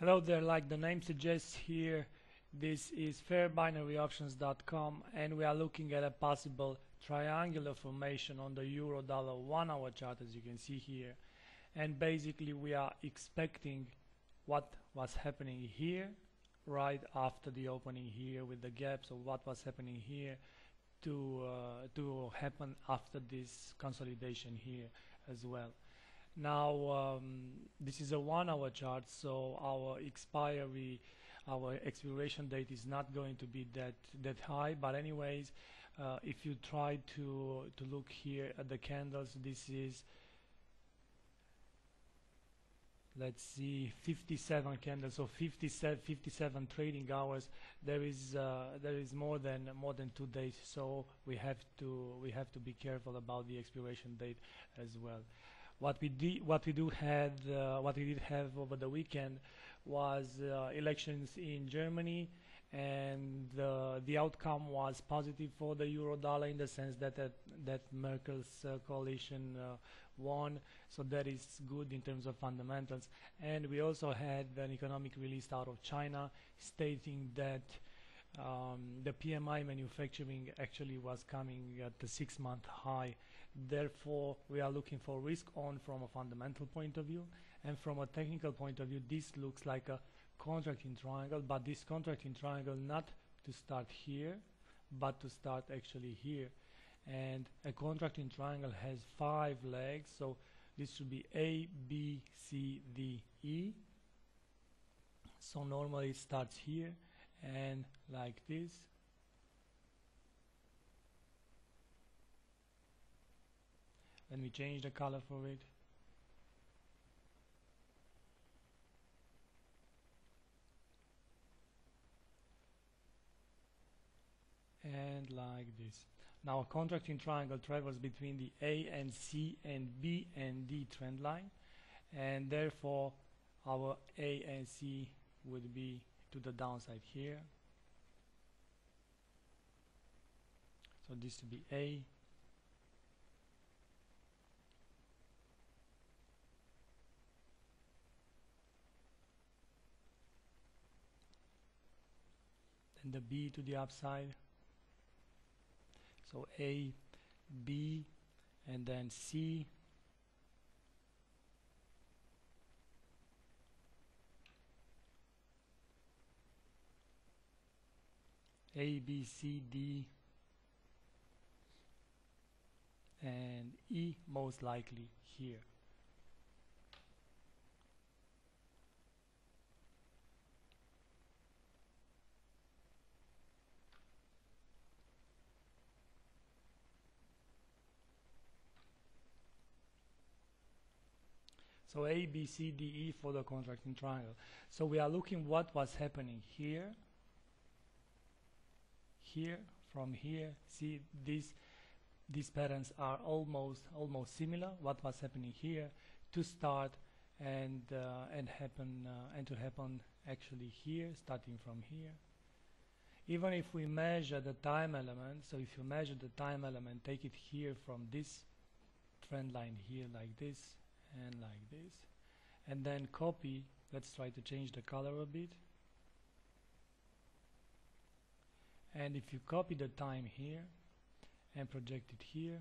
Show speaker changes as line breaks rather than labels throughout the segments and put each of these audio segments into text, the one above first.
Hello there, like the name suggests here, this is fairbinaryoptions.com and we are looking at a possible triangular formation on the euro dollar 1 hour chart, as you can see here. And basically we are expecting what was happening here right after the opening here with the gap, so what was happening here to happen after this consolidation here as well. Now this is a 1 hour chart, so our expiration date is not going to be that high, but anyways, if you try to look here at the candles, this is, let's see, 57 candles, so 57 trading hours. There is more than 2 days, so we have to be careful about the expiration date as well. What we did have over the weekend was elections in Germany, and the outcome was positive for the euro dollar in the sense that Merkel's coalition won, so that is good in terms of fundamentals. And we also had an economic release out of China stating that the PMI manufacturing actually was coming at the 6-month high. Therefore, we are looking for risk on from a fundamental point of view, and from a technical point of view, this looks like a contracting triangle, but this contracting triangle not to start here, but to start actually here. And a contracting triangle has 5 legs, so this should be A, B, C, D, E. So normally it starts here and like this. Let me change the color for it. And like this. Now a contracting triangle travels between the A and C and B and D trend line, and therefore our A and C would be to the downside here. So this would be A, and the B to the upside. So A, B, and then C, A, B, C, D, and E most likely here. So A, B, C, D, E for the contracting triangle. So we are looking what was happening here, here, from here. See, these patterns are almost similar. What was happening here to start and to happen actually here, starting from here. Even if we measure the time element, so if you measure the time element, take it here from this trend line here like this and like this, and then copy. Let's try to change the color a bit. And if you copy the time here and project it here,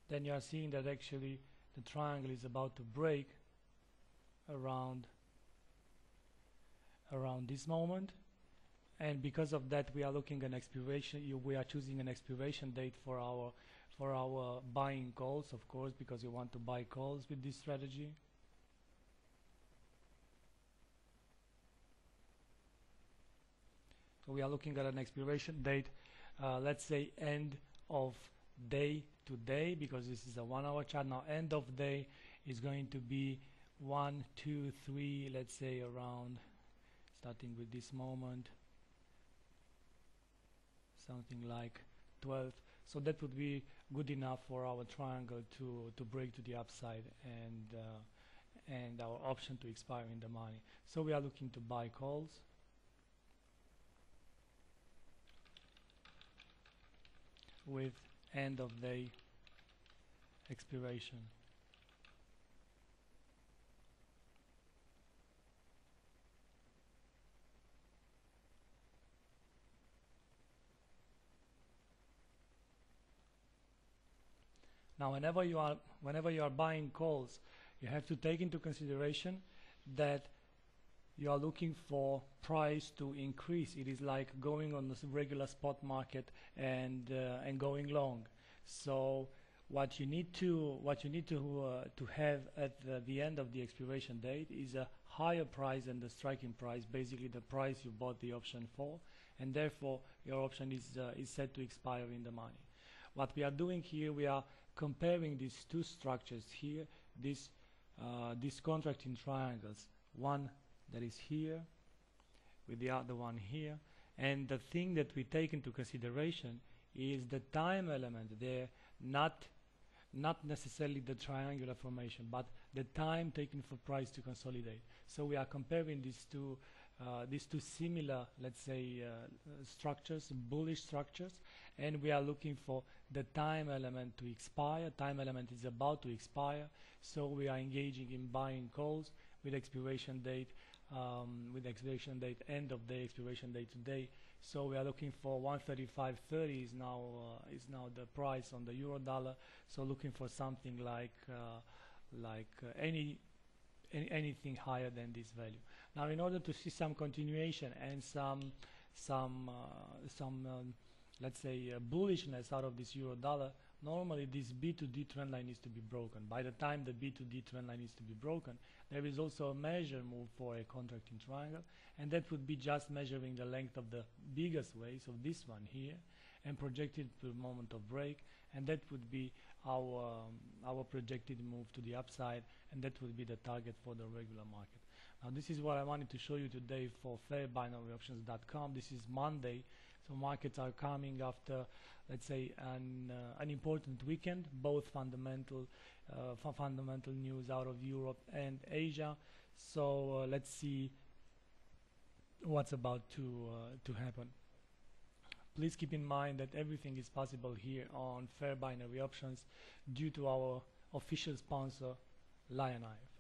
then you are seeing that actually the triangle is about to break around this moment, and because of that we are looking at an expiration. We are choosing an expiration date for our buying calls, of course, because you want to buy calls with this strategy. So we are looking at an expiration date, let's say end of day today, because this is a 1 hour chart. Now end of day is going to be 1, 2, 3, let's say around, starting with this moment, something like 12. So that would be good enough for our triangle to break to the upside and our option to expire in the money. So we are looking to buy calls. With end of day expiration. Now, whenever you are buying calls, you have to take into consideration that you are looking for price to increase. It is like going on the regular spot market and going long. So what you need to have at the end of the expiration date is a higher price than the striking price, basically the price you bought the option for, and therefore your option is set to expire in the money. What we are doing here, we are comparing these two structures here, this contract in triangles, one that is here with the other one here, and the thing that we take into consideration is the time element there, not necessarily the triangular formation, but the time taken for price to consolidate. So we are comparing these two similar, let's say, structures, bullish structures, and we are looking for the time element to expire. Time element is about to expire, so we are engaging in buying calls with expiration date end of day, expiration date today. So we are looking for 135.30 is now the price on the euro dollar. So looking for something like anything higher than this value. Now, in order to see some continuation and let's say bullishness out of this euro dollar, normally this B2D trend line needs to be broken. By the time the B2D trend line needs to be broken, there is also a measure move for a contract in triangle, and that would be just measuring the length of the biggest waves of this one here and projected to the moment of break, and that would be our projected move to the upside, and that would be the target for the regular market. Now, this is what I wanted to show you today for fairbinaryoptions.com. This is Monday, so markets are coming after, let's say, an important weekend, both fundamental news out of Europe and Asia. So let's see what's about to happen. Please keep in mind that everything is possible here on Fair Binary Options due to our official sponsor, Lion Hive.